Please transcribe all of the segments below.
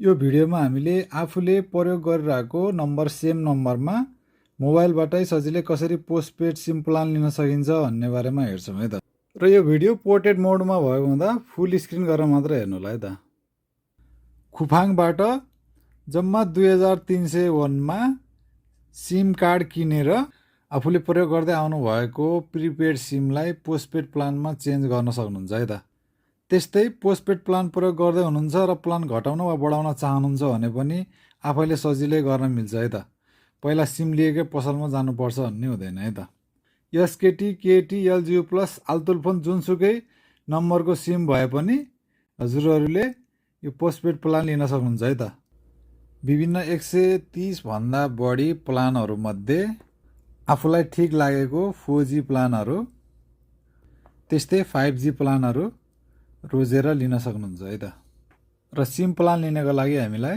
यो भिडियोमा हामीले आफूले प्रयोग गरिरहेको नम्बर सेम नम्बरमा मोबाइलबाटै सजिलै कसरी पोस्टपेड सिम प्लान लिन सकिन्छ भन्ने बारेमा हेर्छौँ है त। र यो भिडियो पोर्ट्रेट मोडमा भएको हुँदा फुल स्क्रिन गरेर मात्र हेर्नु होला है त। खुफाङबाट जम्मा 2301मा सिम कार्ड किनेर आफूले प्रयोग गर्दै आउनुभएको प्रिपेड सिमलाई पोस्टपेड प्लानमा चेन्ज गर्न सक्नुहुन्छ है त। त्यस्तै पोस्टपेड प्लान प्रयोग गर्दै हुनुहुन्छ र प्लान घटाउन वा बढाउन चाहनुहुन्छ भने पनि आफैले सजिलै गर्न मिल्छ है त। पहिला सिम लिएकै पसलमा जानुपर्छ भन्ने हुँदैन है त। एसकेटी, केटी, एलजियु प्लस आलतुल फोन जुनसुकै नम्बरको सिम भए पनि हजुरहरूले यो पोस्टपेड प्लान लिन सक्नुहुन्छ है त। विभिन्न 130 भन्दा बढी प्लानहरूमध्ये आफूलाई ठिक लागेको 4G प्लानहरू त्यस्तै 5G प्लानहरू रोजेर लिन सक्नुहुन्छ है त। र सिम प्लान लिनको लागि हामीलाई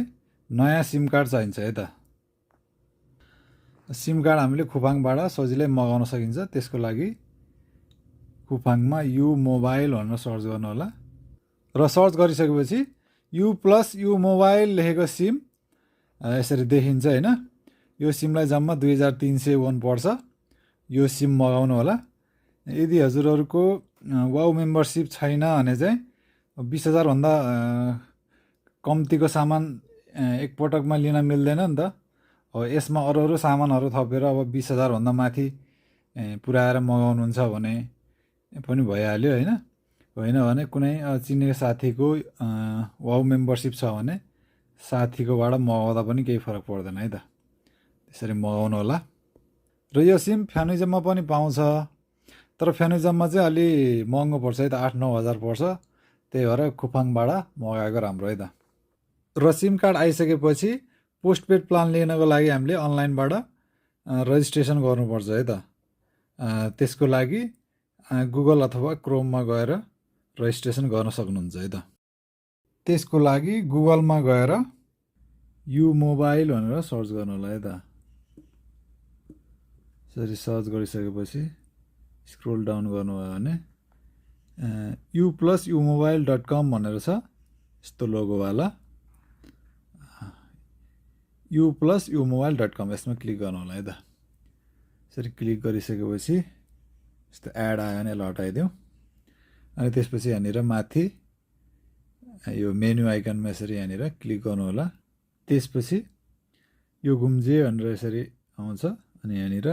नयाँ सिम कार्ड चाहिन्छ है त। सिम कार्ड हामीले खुफाङबाट सजिलै मगाउन सकिन्छ। त्यसको लागि खुफाङमा यु मोबाइल भनेर सर्च गर्नु होला र सर्च गरिसकेपछि यु प्लस यु मोबाइल लेखेको सिम यसरी देखिन्छ हैन। यो सिमलाई जम्मा 2301 पर्छ। यो सिम मगाउनु होला। यदि हजुरहरूको वाउ मेम्बरसिप छैन भने चाहिँ 20,000 भन्दा कम्तीको सामान एकपटकमा लिन मिल्दैन नि त। अब यसमा अरू सामानहरू थपेर अब 20,000 भन्दा माथि पुऱ्याएर मगाउनुहुन्छ भने पनि भइहाल्यो हैन। होइन भने कुनै चिनेको साथीको वाउ मेम्बरसिप छ भने साथीकोबाट मगाउँदा पनि केही फरक पर्दैन है त। त्यसरी मगाउनु होला। र यो सिम फ्यानुजममा पनि पाउँछ। तर फ्यानुजममा चाहिँ अलि महँगो पर्छ है त, 8-9 हजार पर्छ। त्यही भएर खुफाङबाट मगाएको राम्रो है त। र सिम कार्ड आइसकेपछि पोस्टपेड प्लान लिनको लागि हामीले अनलाइनबाट रजिस्ट्रेसन गर्नुपर्छ है त। त्यसको लागि गुगल अथवा क्रोममा गएर रजिस्ट्रेसन गर्न सक्नुहुन्छ है त। त्यसको लागि गुगलमा गएर यु मोबाइल भनेर सर्च गर्नु होला है त। यसरी सर्च गरिसकेपछि स्क्रोल डाउन गर्नुभयो भने u+umobile.com भनेर छ, यस्तो लोगोवाला u+umobile.com यसमा क्लिक गर्नु होला है त। यसरी क्लिक गरिसकेपछि यस्तो एड आयो भने यसलाई हटाइदिउँ। अनि त्यसपछि यहाँनिर माथि यो मेन्यु आइकनमा यसरी यहाँनिर क्लिक गर्नु होला। त्यसपछि यो गुम्जे भनेर यसरी आउँछ। अनि यहाँनिर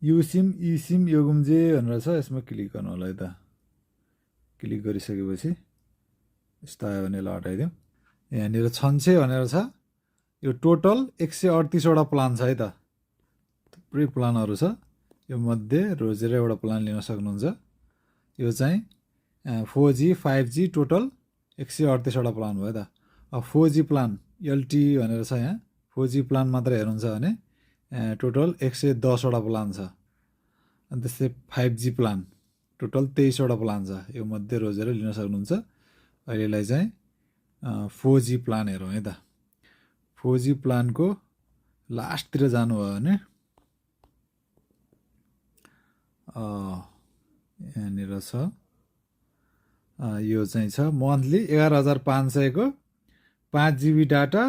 युसिम इसिम यो गुम्जे भनेर छ, यसमा क्लिक गर्नु होला है त। क्लिक गरिसकेपछि यस्तो आयो भने यसलाई हटाइदिउँ। यहाँनिर 600 भनेर छ। यो टोटल 138वटा प्लान छ है त। थुप्रै प्लानहरू छ। यो मध्ये रोजेर एउटा प्लान लिन सक्नुहुन्छ। यो चाहिँ 4G 5G टोटल 138वटा प्लान भयो त। अब 4G प्लान LTE भनेर छ यहाँ। 4G प्लान मात्र हेर्नुहुन्छ भने टोटल 110वटा प्लान छ। अनि त्यस्तै 5G प्लान टोटल 23वटा प्लान छ। यो मध्ये रोजेर लिन सक्नुहुन्छ। अहिलेलाई चाहिँ 4G प्लान हेरौँ है त। 4G प्लानको लास्टतिर जानुभयो भने यहाँनिर छ, यो चाहिँ छ मन्थली 11,500 को 5GB डाटा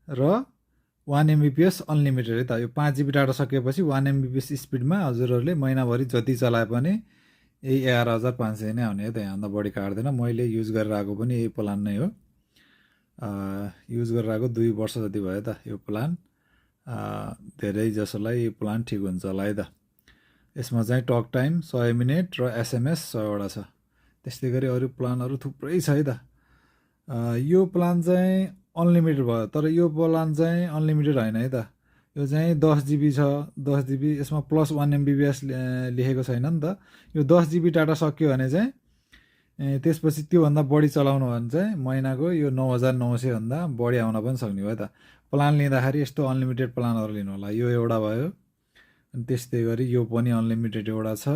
र 1 MBPS अनलिमिटेड है त। यो 5GB डाटा सकेपछि 1 MBPS स्पिडमा हजुरहरूले महिनाभरि जति चलाए पनि यही 11,500 नै आउने है त। यहाँभन्दा बढी काट्दैन। मैले युज गरेर आएको पनि यही प्लान नै हो। युज गरेर आएको 2 वर्ष जति भयो त यो प्लान। धेरै जसोलाई यो प्लान ठिक हुन्छ होला है त। यसमा चाहिँ टक टाइम 100 मिनेट र SMS 100वटा छ। त्यस्तै गरी अरू प्लानहरू थुप्रै छ है त। यो प्लान चाहिँ अनलिमिटेड भयो। तर यो प्लान चाहिँ अनलिमिटेड होइन है त। यो चाहिँ 10GB छ। 10GB यसमा प्लस 1 MBPS लेखेको छैन नि त। यो 10GB डाटा सक्यो भने चाहिँ त्यसपछि त्योभन्दा बढी चलाउनु भने चाहिँ महिनाको यो 9,900 भन्दा बढी आउन पनि सक्ने भयो त। प्लान लिँदाखेरि यस्तो अनलिमिटेड प्लानहरू लिनु होला। यो एउटा भयो। अनि त्यस्तै गरी यो पनि अनलिमिटेड एउटा छ।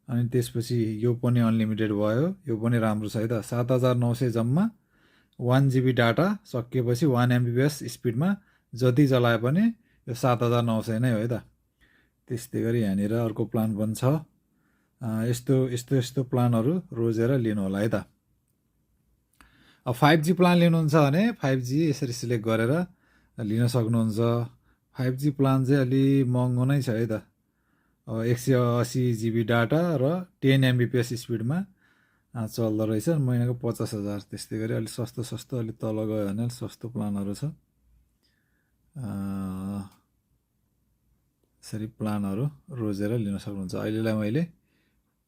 अनि त्यसपछि यो पनि अनलिमिटेड भयो। यो पनि राम्रो छ है त। 7,900 जम्मा 1GB डाटा सकिएपछि 1 MBPS स्पिडमा जति चलाए पनि यो 7,900 नै हो है त। त्यस्तै गरी यहाँनिर अर्को प्लान पनि छ। यस्तो प्लानहरू रोजेर लिनु होला है त। अब 5G प्लान लिनुहुन्छ भने 5G यसरी सिलेक्ट गरेर लिन सक्नुहुन्छ। 5G प्लान चाहिँ अलि महँगो नै छ है त। अब 180 GB डाटा र 10 Mbps स्पिडमा चल्दो रहेछ। महिनाको 50,000 त्यस्तै गरी अलिक सस्तो अलिक तल गयो भने अलिक सस्तो प्लानहरू छ। यसरी प्लानहरू रोजेर लिन सक्नुहुन्छ। अहिलेलाई मैले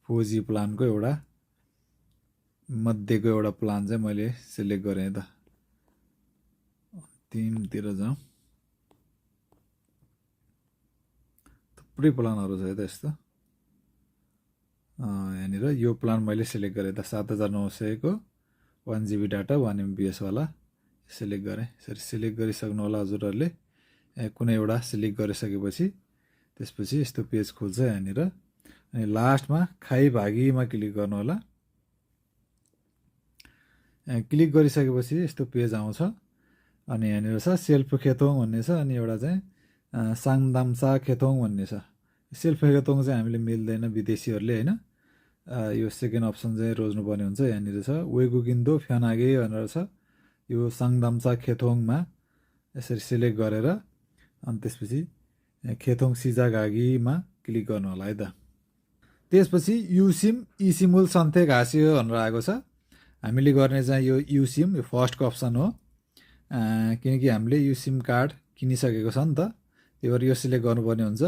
4G प्लानको एउटा मध्येको एउटा प्लान चाहिँ मैले सिलेक्ट गरेँ त। अन्तिमतिर जाउँ। थुप्रै प्लानहरू छ त यस्तो। यहाँनिर यो प्लान मैले सिलेक्ट गरेँ त 7,900 को 1 GB डाटा 1 MBS वाला सिलेक्ट गरेँ। यसरी सिलेक्ट गरिसक्नु होला हजुरहरूले। कुनै एउटा सिलेक्ट गरिसकेपछि त्यसपछि यस्तो पेज खुल्छ यहाँनिर। अनि लास्टमा खाइ भागीमा क्लिक गर्नु होला। क्लिक गरिसकेपछि यस्तो पेज आउँछ। अनि यहाँनिर छ सेल्फ खेतोङ भन्ने छ, अनि एउटा चाहिँ साङदाम्चा खेतोङ भन्ने छ। सेल्फ खेतोङ चाहिँ हामीले मिल्दैन विदेशीहरूले होइन। यो सेकेन्ड अप्सन चाहिँ रोज्नुपर्ने हुन्छ। यहाँनिर छ वेगुगिन्दो फ्यानागे भनेर छ। यो साङदाम्चा खेतोङमा यसरी सिलेक्ट गरेर अनि त्यसपछि खेतोङ सिजागागीमा क्लिक गर्नु होला है त। त्यसपछि युसिम इसिमुल सन्थे घाँसियो भनेर आएको छ। हामीले गर्ने चाहिँ यो युसिम यो फर्स्टको अप्सन हो। किनकि हामीले यो सिम कार्ड किनिसकेको छ नि त, त्यही भएर यो सिलेक्ट गर्नुपर्ने हुन्छ।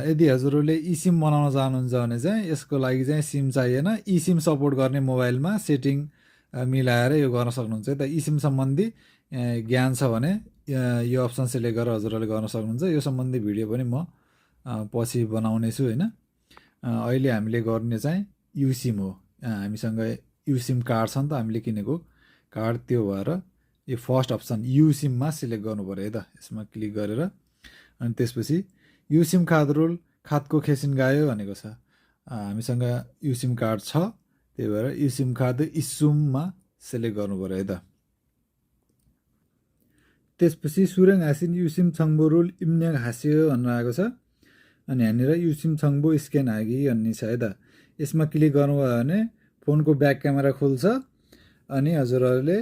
यदि हजुरहरूले इसिम बनाउन चाहनुहुन्छ भने चाहिँ यसको लागि चाहिँ सिम चाहिएन। इसिम सपोर्ट गर्ने मोबाइलमा सेटिङ मिलाएर यो गर्न सक्नुहुन्छ है त। इसिम सम्बन्धी ज्ञान छ भने यो अप्सन सिलेक्ट गरेर हजुरहरूले गर्न सक्नुहुन्छ। यो सम्बन्धी भिडियो पनि म पछि बनाउने छु होइन। अहिले हामीले गर्ने चाहिँ युसिम हो। हामीसँग युसिम कार्ड छ नि त, हामीले किनेको कार्ड, त्यो भएर यो फर्स्ट अप्सन युसिममा सिलेक्ट गर्नु पऱ्यो है त। यसमा क्लिक गरेर अनि त्यसपछि युसिम खादरुल खादको खेसिन गायो भनेको छ। हामीसँग युसिम कार्ड छ, त्यही भएर युसिम खाद इस्सुममा सिलेक्ट गर्नु पऱ्यो है त। त्यसपछि सुरेङ हाँसिन युसिम छङ्बोरुल इम्न्याङ हाँस्यो भनेर आएको छ। अनि यहाँनिर युसिम छङ्बो स्क्यान हागी भन्ने छ है त। यसमा क्लिक गर्नुभयो भने फोनको ब्याक क्यामेरा खुल्छ। अनि हजुरहरूले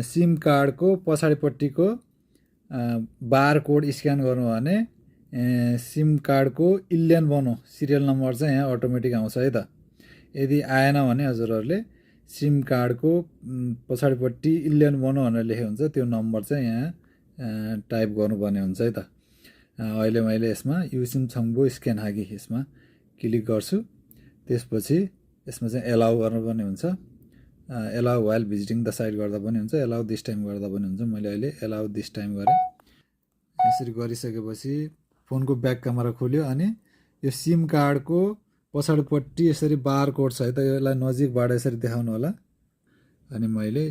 सिम कार्डको पछाडिपट्टिको बार कोड स्क्यान गर्नु भने सिम कार्डको इल्यान बनो सिरियल नम्बर चाहिँ यहाँ अटोमेटिक आउँछ है त। यदि आएन भने हजुरहरूले सिम कार्डको पछाडिपट्टि इल्यान बनो भनेर लेखेको हुन्छ, त्यो नम्बर चाहिँ यहाँ टाइप गर्नुपर्ने हुन्छ है त। अहिले मैले यसमा युसिम छङ्बो स्क्यान हागी यसमा क्लिक गर्छु। त्यसपछि यसमा चाहिँ एलाउ गर्नुपर्ने हुन्छ। Allow while visiting the site गर्दा पनि हुन्छ, एलाउ दिस टाइम गर्दा पनि हुन्छ। मैले अहिले एलाउ दिस टाइम गरेँ। यसरी गरिसकेपछि फोनको ब्याक क्यामेरा खोल्यो। अनि यो सिम कार्डको पछाडिपट्टि यसरी बार कोड छ है त, यसलाई नजिकबाट यसरी देखाउनु होला। अनि मैले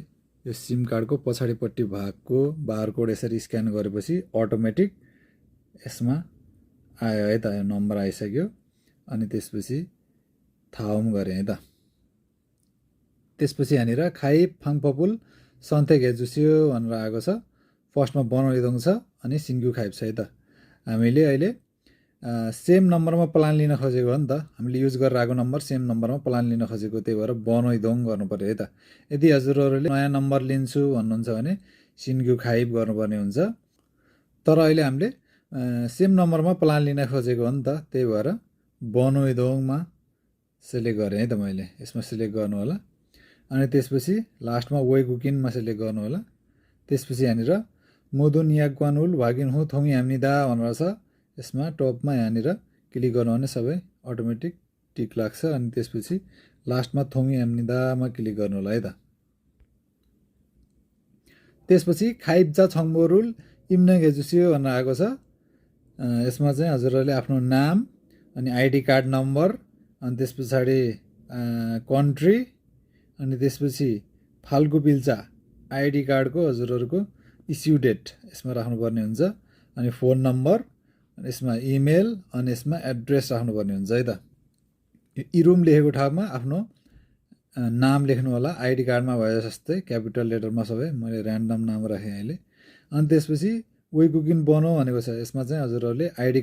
यो सिम कार्डको पछाडिपट्टि भागको बार कोड यसरी स्क्यान गरेपछि अटोमेटिक यसमा आयो है त, यो नम्बर आइसक्यो। अनि त्यसपछि थाउम गरेँ है त। त्यसपछि यहाँनिर खाइ फाङपपुल सन्थे घेजुस्यो भनेर आएको छ। फर्स्टमा बनाइदङ छ अनि सिङ्गु खाइप छ है त। हामीले अहिले सेम नम्बरमा प्लान लिन खोजेको हो नि त, हामीले युज गरेर आएको नम्बर सेम नम्बरमा प्लान लिन खोजेको, त्यही भएर बनाइदङ गर्नु पऱ्यो है त। यदि हजुरहरूले नयाँ नम्बर लिन्छु भन्नुहुन्छ भने सिङ्गु खाइप गर्नुपर्ने हुन्छ। तर अहिले हामीले सेम नम्बरमा प्लान लिन खोजेको हो नि त, त्यही भएर बनाइदङमा सिलेक्ट गरेँ है त मैले। यसमा सिलेक्ट गर्नु होला। अनि त्यसपछि लास्टमा वेगुकिनमा सिलेक्ट गर्नु होला। त्यसपछि यहाँनिर मोदुन याग्वानुल भागिन हो थोङी हामीदा भनेर छ। यसमा टपमा यहाँनिर क्लिक गर्नु भने सबै अटोमेटिक टिक लाग्छ। अनि त्यसपछि लास्टमा थोङी हामीदामा क्लिक गर्नु होला है त। त्यसपछि खाइब्जा छङ्बोरुल इम्न्याङ घेजुस्यो भनेर आएको छ। यसमा चाहिँ हजुरहरूले आफ्नो नाम अनि आइडी कार्ड नम्बर अनि त्यस पछाडि कन्ट्री अनि त्यसपछि फाल्गु पिल्चा आइडी कार्डको हजुरहरूको इस्यु डेट यसमा राख्नुपर्ने हुन्छ। अनि फोन नम्बर, अनि यसमा इमेल, अनि यसमा एड्रेस राख्नुपर्ने हुन्छ है त। इरुम लेखेको ठाउँमा आफ्नो नाम लेख्नु होला, आइडी कार्डमा भए जस्तै क्यापिटल लेटरमा सबै। मैले ऱ्यान्डम नाम राखेँ अहिले। अनि त्यसपछि वेगुकिन बनो भनेको छ। यसमा चाहिँ हजुरहरूले आइडी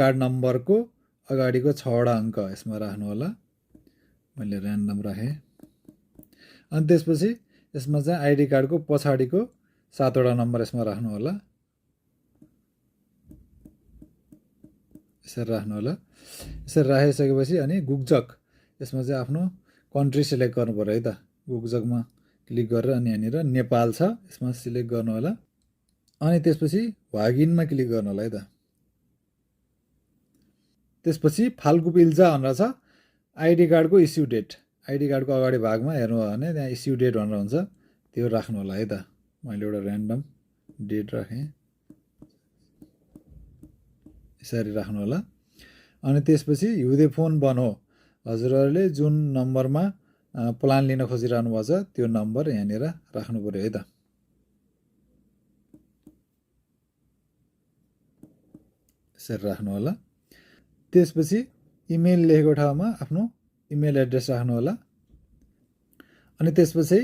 कार्ड नम्बरको अगाडिको 6वटा अङ्क यसमा राख्नु होला। मैले ऱ्यान्डम राखेँ। अनि त्यसपछि यसमा चाहिँ आइडी कार्डको पछाडिको 7वटा नम्बर यसमा राख्नु होला, यसरी राख्नु होला। यसरी राखिसकेपछि अनि गुगजक यसमा चाहिँ आफ्नो कन्ट्री सिलेक्ट गर्नु पर्यो है त। गुगजकमा क्लिक गरेर अनि यहाँनिर नेपाल छ यसमा सिलेक्ट गर्नु होला। अनि त्यसपछि वागिनमा क्लिक गर्नु होला है त। त्यसपछि फाल्गु पिल्जा भनेर छ आइडी कार्डको इस्यु डेट, आइडी कार्डको अगाडि भागमा हेर्नुभयो भने त्यहाँ इस्यु डेट भनेर हुन्छ, त्यो राख्नु होला है त। मैले एउटा ऱ्यान्डम डेट राखेँ, यसरी राख्नु होला। अनि त्यसपछि हिउँदे फोन बनो, हजुरहरूले जुन नम्बरमा प्लान लिन खोजिरहनु भएको छ त्यो नम्बर यहाँनिर राख्नु पर्यो है त। यसरी राख्नु होला। त्यसपछि इमेल लेखेको ठाउँमा आफ्नो इमेल एड्रेस राख्नु होला। अनि त्यसपछि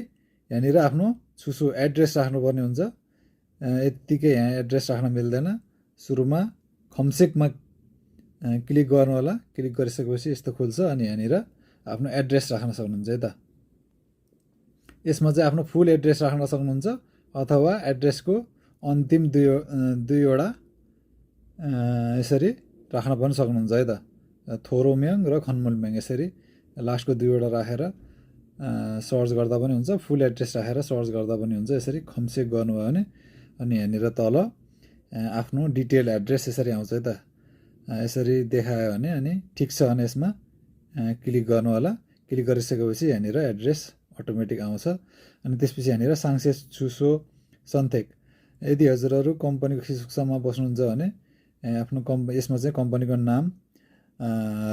यहाँनिर आफ्नो छुसु एड्रेस राख्नुपर्ने हुन्छ। यत्तिकै यहाँ एड्रेस राख्न मिल्दैन, सुरुमा खमसेकमा क्लिक गर्नु होला। क्लिक गरिसकेपछि यस्तो खुल्छ अनि यहाँनिर आफ्नो एड्रेस राख्न सक्नुहुन्छ है त। यसमा चाहिँ आफ्नो फुल एड्रेस राख्न सक्नुहुन्छ अथवा एड्रेसको अन्तिम दुईवटा यसरी राख्न पनि सक्नुहुन्छ है त। थोरोम्याङ र खन्मुलम्याङ यसरी लास्टको दुईवटा राखेर सर्च गर्दा पनि हुन्छ, फुल एड्रेस राखेर सर्च गर्दा पनि हुन्छ। यसरी खमसेक गर्नुभयो भने अनि यहाँनिर तल आफ्नो डिटेल एड्रेस यसरी आउँछ है त। यसरी देखायो भने अनि ठिक छ भने यसमा क्लिक गर्नु होला। क्लिक गरिसकेपछि यहाँनिर एड्रेस अटोमेटिक आउँछ। अनि त्यसपछि यहाँनिर साङ्से छुसो सन्थेक, यदि हजुरहरू कम्पनीको खिसुक्समा बस्नुहुन्छ भने आफ्नो यसमा चाहिँ कम्पनीको नाम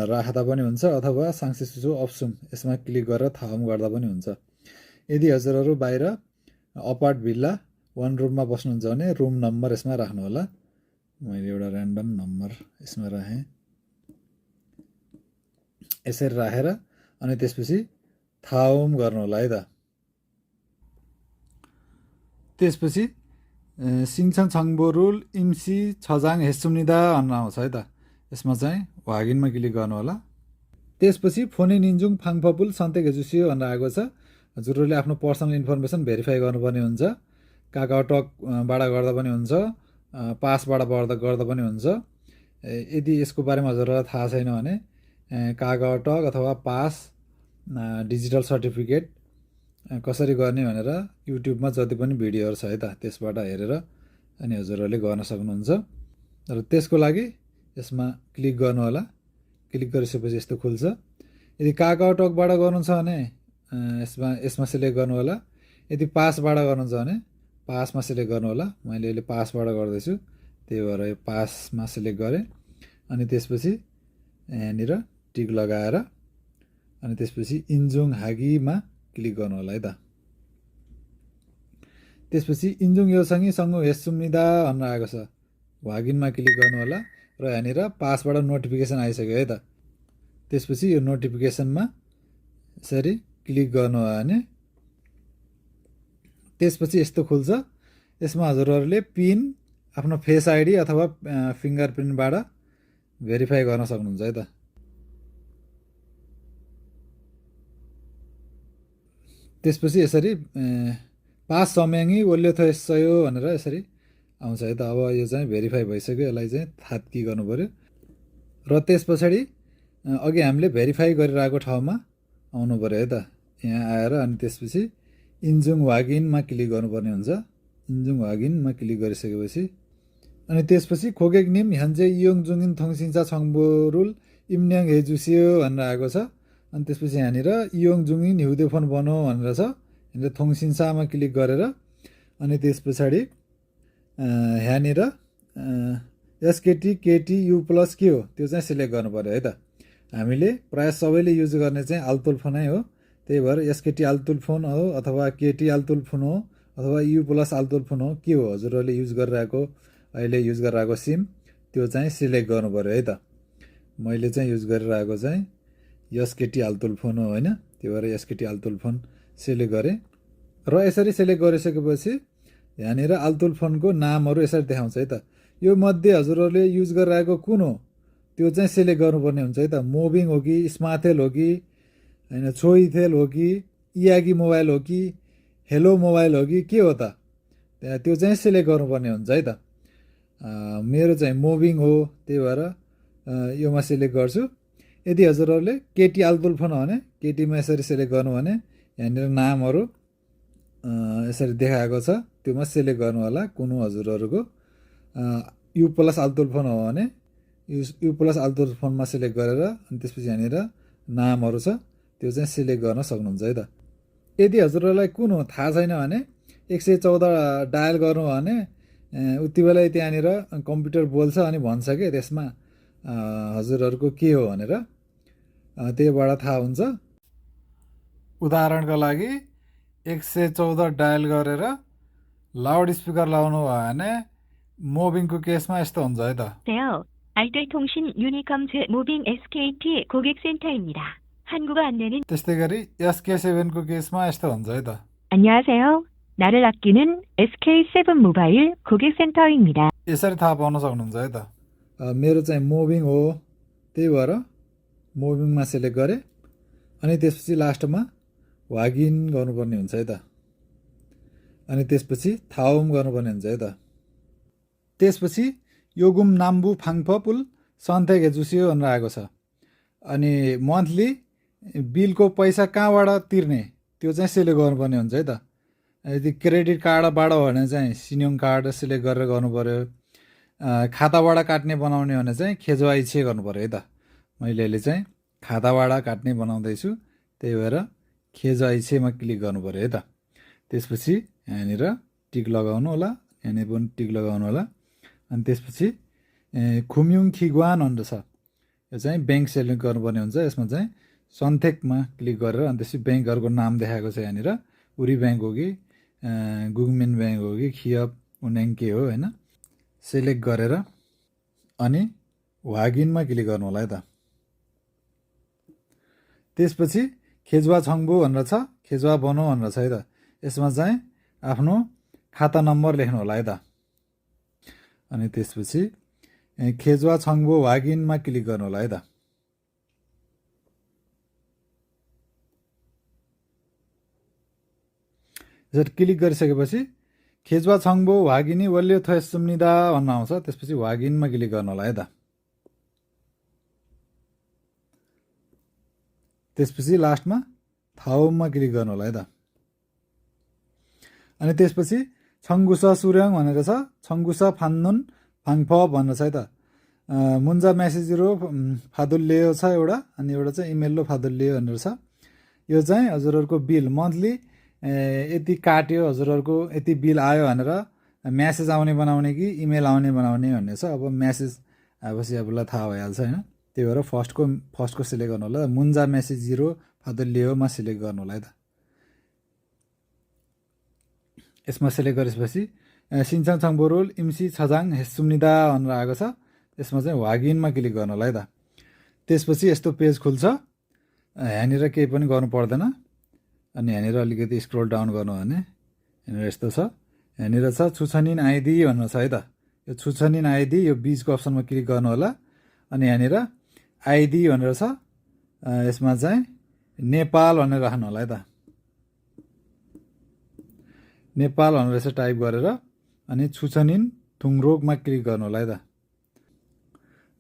राख्दा पनि हुन्छ अथवा साङ्से छुसो अप्सुम यसमा क्लिक गरेर थाहा गर्दा पनि हुन्छ। यदि हजुरहरू बाहिर अपार्ट भिल्ला 1 रुममा बस्नुहुन्छ भने रुम नम्बर यसमा राख्नु होला। मैले एउटा ऱ्यान्डम नम्बर यसमा राखेँ, यसरी राखेर अनि त्यसपछि थाउम गर्नु होला है त। त्यसपछि सिङछन छङबोरुल इम्सी छजाङ हेसुम्निदा भनेर आउँछ है त। यसमा चाहिँ वागिनमा क्लिक गर्नु होला। त्यसपछि फोने निन्जुङ फाङफपुल सन्तेक हेजुसियो भनेर आएको छ। हजुरहरूले आफ्नो पर्सनल इन्फर्मेसन भेरिफाई गर्नुपर्ने हुन्छ। काकाओटकबाट गर्दा पनि हुन्छ, पासबाट गर्दा पनि हुन्छ। यदि यसको बारेमा हजुरहरूलाई थाहा छैन भने काकाओटक अथवा पास डिजिटल सर्टिफिकेट कसरी गर्ने भनेर युट्युबमा जति पनि भिडियोहरू छ है त त्यसबाट हेरेर अनि हजुरहरूले गर्न सक्नुहुन्छ। र त्यसको लागि यसमा क्लिक गर्नु होला। क्लिक गरिसकेपछि यस्तो खुल्छ। यदि काकाओटकबाट गर्नुहुन्छ भने यसमा सिलेक्ट गर्नु होला। यदि पासबाट गर्नुहुन्छ भने पासमा सिलेक्ट गर्नु होला। मैले अहिले पासबाट गर्दैछु, त्यही भएर यो पासमा सिलेक्ट गरेँ। अनि त्यसपछि यहाँनिर टिक लगाएर अनि त्यसपछि इन्जुङ हागीमा क्लिक गर्नु होला है त। त्यसपछि इन्जुङ योसँगै सँग हेसुम्निदा भनेर आएको छ, वागिनमा क्लिक गर्नु होला। र यहाँनिर पासबाट नोटिफिकेसन आइसक्यो है त। त्यसपछि यो नोटिफिकेसनमा यसरी क्लिक गर्नु भयो भने त्यसपछि यस्तो खुल्छ। यसमा हजुरहरूले पिन आफ्नो फेस आइडी अथवा फिङ्गर प्रिन्टबाट भेरिफाई गर्न सक्नुहुन्छ है त। त्यसपछि यसरी पास सम्याङ्गी ओल्यो थयो भनेर यसरी आउँछ है त। अब यो चाहिँ भेरिफाई भइसक्यो, यसलाई चाहिँ थात्की गर्नु पऱ्यो। र त्यस पछाडि अघि हामीले भेरिफाई गरिरहेको ठाउँमा आउनु पऱ्यो है त। यहाँ आएर अनि त्यसपछि इन्जुङ वागिनमा क्लिक गर्नुपर्ने हुन्छ। इन्जुङ वागिनमा क्लिक गरिसकेपछि अनि त्यसपछि खोगेक निम ह्यान्जे इयोङ जुङिन थङसिन्चा छङबोरुल इम्न्याङ हेजुसियो भनेर आएको छ। अनि त्यसपछि यहाँनिर इयोङ जुङिन हिउँदे फोन बनो भनेर छ। यहाँनिर थङसिन्सामा क्लिक गरेर अनि त्यस पछाडि यहाँनिर एसकेटी केटी यु प्लस के हो त्यो चाहिँ सिलेक्ट गर्नु पऱ्यो है त। हामीले प्रायः सबैले युज गर्ने चाहिँ आल्तुल फोनै हो, त्यही भएर एसकेटी आल्तुल फोन हो अथवा केटी आल्तुल फोन हो अथवा यु प्लस आल्तुल फोन हो, के हो हजुरहरूले युज गरिरहेको अहिले युज गरिरहेको सिम त्यो चाहिँ सिलेक्ट गर्नु पऱ्यो है त। मैले चाहिँ युज गरिरहेको चाहिँ एसकेटी आल्तुल फोन हो होइन, त्यही भएर एसकेटी आल्तुल फोन सिलेक्ट गरेँ। र यसरी सिलेक्ट गरिसकेपछि यहाँनिर आल्तुल फोनको नामहरू यसरी देखाउँछ है त। यो मध्ये हजुरहरूले युज गरिरहेको कुन हो त्यो चाहिँ सिलेक्ट गर्नुपर्ने हुन्छ है त। मोबिङ हो कि स्माथेल हो कि होइन, छोइथेल हो कि इयागी मोबाइल हो कि हेलो मोबाइल हो कि के हो त त्यो चाहिँ सिलेक्ट गर्नुपर्ने हुन्छ है त। मेरो चाहिँ मुभिङ हो, त्यही भएर योमा सिलेक्ट गर्छु। यदि हजुरहरूले केटी आलतुल फोन हो भने केटीमा यसरी सिलेक्ट गर्नु भने यहाँनिर नामहरू यसरी देखाएको छ, त्योमा सिलेक्ट गर्नु होला। कुन हजुरहरूको यु प्लस आलतुल फोन हो भने यु प्लस आलतुल फोनमा सिलेक्ट गरेर अनि त्यसपछि यहाँनिर नामहरू छ त्यो चाहिँ सिलेक्ट गर्न सक्नुहुन्छ है त। यदि हजुरहरूलाई कुन हो थाहा छैन भने 114 डायल गर्नु भने उति बेला त्यहाँनिर कम्प्युटर बोल्छ अनि भन्छ कि त्यसमा हजुरहरूको के हो भनेर, त्यहीबाट थाहा हुन्छ। उदाहरणको लागि 114 डायल गरेर लाउड स्पिकर लाउनु भयो भने मुभिङको केसमा यस्तो हुन्छ है त। 알뜰통신 유니컴즈 무빙 SKT 고객센터입니다. 한국어 안내는 त्यस्तै गरी SK7को केसमा यस्तो हुन्छ है त। 안녕하세요. 나를 아끼는 SK7 모바일 고객센터입니다. यसरी थाहा पाउन सक्नुहुन्छ है त। मेरो चाहिँ मुभिङ हो, त्यही भएर मुभिङमा सिलेक्ट गरेँ अनि त्यसपछि लास्टमा वागिन गर्नुपर्ने हुन्छ है त। अनि त्यसपछि थाउम गर्नुपर्ने हुन्छ है त। त्यसपछि योगुम नाम्बु फाङफा पुल सन्थेक जुसियो भनेर आएको छ। अनि मन्थली बिलको पैसा कहाँबाट तिर्ने त्यो चाहिँ सिलेक्ट गर्नुपर्ने हुन्छ है त। यदि क्रेडिट कार्डबाट हो भने चाहिँ सिनियोङ कार्ड सिलेक्ट गरेर गर्नु पऱ्यो। खाताबाट काट्ने बनाउने भने चाहिँ खेजवा इच्छे गर्नु पऱ्यो है त। मैले अहिले चाहिँ खाताबाट काट्ने बनाउँदैछु, त्यही भएर खेजवा इच्छेमा क्लिक गर्नु पऱ्यो है त। त्यसपछि यहाँनिर टिक लगाउनु होला, यहाँनिर पनि टिक लगाउनु होला। अनि त्यसपछि खुम्युङ खिगवान भनेर छ, यो चाहिँ ब्याङ्क सेलेक्ट गर्नुपर्ने हुन्छ। यसमा चाहिँ सन्थेकमा क्लिक गरेर अनि त्यसपछि ब्याङ्कहरूको नाम देखाएको छ यहाँनिर, उरी ब्याङ्क हो कि गुगमिन ब्याङ्क हो कि खियप उन्याङ के हो होइन, सिलेक्ट गरेर अनि वागिनमा क्लिक गर्नु होला है त। त्यसपछि खेजुवा छङ्बु भनेर छ, खेजुवा बनाऊ भनेर छ है त। यसमा चाहिँ आफ्नो खाता नम्बर लेख्नु होला है त। अनि त्यसपछि खेजुवा छङ्बो वागिनमा क्लिक गर्नु होला है त। यसरी क्लिक गरिसकेपछि खेजुवा छङ्बो वागिनी वल्यो थोस सुम्निदा भन्न आउँछ। त्यसपछि वागिनमा क्लिक गर्नु होला है त। त्यसपछि लास्टमा थाउमा क्लिक गर्नु होला है त। अनि त्यसपछि छङ्गुसा सुर्याङ भनेर छ, छङ्गुसा फान्नुन फाङफ भनेर छ है त। मुन्जा म्यासेजरो फादुल्लियो छ एउटा, अनि एउटा चाहिँ इमेललो फादुल्लियो भनेर छ। यो चाहिँ हजुरहरूको बिल मन्थली यति काट्यो, हजुरहरूको यति बिल आयो भनेर म्यासेज आउने बनाउने कि इमेल आउने बनाउने भन्ने छ। अब म्यासेज आएपछि आफूलाई थाहा भइहाल्छ होइन, त्यही भएर फर्स्टको सिलेक्ट गर्नु होला। मुन्जा म्यासेजिरो फादुल्लियोमा सिलेक्ट गर्नु होला है त। यसमा सिलेक्ट गरेपछि सिन्चाङ छङबोरोल इम्सी छजाङ हेसुम्निदा भनेर आएको छ। यसमा चाहिँ वागिनमा क्लिक गर्नु होला है त। त्यसपछि यस्तो पेज खुल्छ, यहाँनिर केही पनि गर्नु पर्दैन। अनि यहाँनिर अलिकति स्क्रोल डाउन गर्नु भने यहाँनिर यस्तो छ, यहाँनिर छ छुछनिन आइडी भनेर छ है त। यो छुछनिन आइडी यो बिचको अप्सनमा क्लिक गर्नु होला। अनि यहाँनिर आइडी भनेर छ, यसमा चाहिँ नेपाल भनेर राख्नु होला है त। नेपाल भनेर यसो टाइप गरेर अनि छुछनिन थुङरोगमा क्लिक गर्नु होला है त।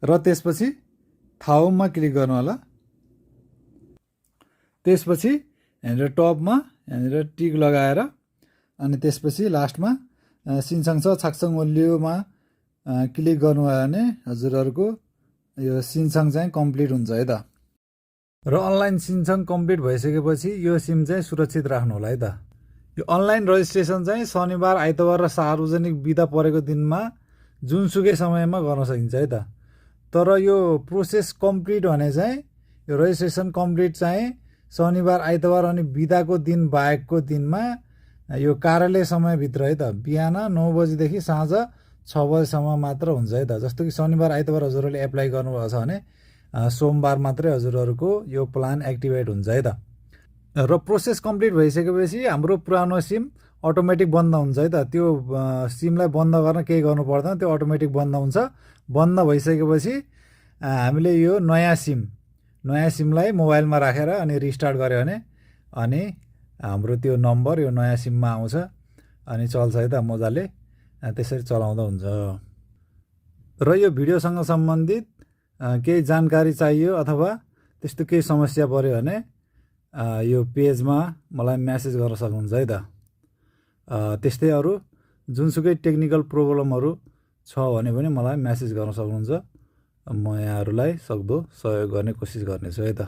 र त्यसपछि थाउमा क्लिक गर्नु होला। त्यसपछि यहाँनिर टपमा यहाँनिर टिक लगाएर अनि त्यसपछि लास्टमा सिन्साङ छ छाक्सङ ओल्लियोमा क्लिक गर्नुभयो भने हजुरहरूको यो सिन्साङ चाहिँ कम्प्लिट हुन्छ है त। र अनलाइन सिन्साङ कम्प्लिट भइसकेपछि यो सिम चाहिँ सुरक्षित राख्नु होला है त। यो अनलाइन रजिस्ट्रेसन चाहिँ शनिबार आइतबार र सार्वजनिक बिदा परेको दिनमा जुनसुकै समयमा गर्न सकिन्छ है त। तर यो प्रोसेस कम्प्लिट भने चाहिँ यो रजिस्ट्रेसन कम्प्लिट चाहिँ शनिबार आइतबार अनि बिदाको दिन बाहेकको दिनमा यो कार्यालय समयभित्र है त। बिहान 9 बजीदेखि साँझ 6 बजीसम्म मात्र हुन्छ है त। जस्तो कि शनिबार आइतबार हजुरहरूले एप्लाई गर्नुभएको छ भने सोमबार मात्रै हजुरहरूको यो प्लान एक्टिभेट हुन्छ है त। र प्रोसेस कम्प्लिट भइसकेपछि हाम्रो पुरानो सिम अटोमेटिक बन्द हुन्छ है त। त्यो सिमलाई बन्द गर्न केही गर्नु पर्दैन, त्यो अटोमेटिक बन्द हुन्छ। बन्द भइसकेपछि हामीले यो नयाँ सिमलाई मोबाइलमा राखेर अनि रिस्टार्ट गऱ्यो भने अनि हाम्रो त्यो नम्बर यो नयाँ सिममा आउँछ अनि चल्छ है त मजाले। त्यसरी चलाउँदा हुन्छ। र यो भिडियोसँग सम्बन्धित केही जानकारी चाहियो अथवा त्यस्तो केही समस्या पर्यो भने यो पेजमा मलाई मेसेज गर्न सक्नुहुन्छ है त। त्यस्तै अरू जुनसुकै टेक्निकल प्रब्लमहरू छ भने पनि मलाई मेसेज गर्न सक्नुहुन्छ। म यहाँहरूलाई सक्दो सहयोग गर्ने कोसिस गर्नेछु है त।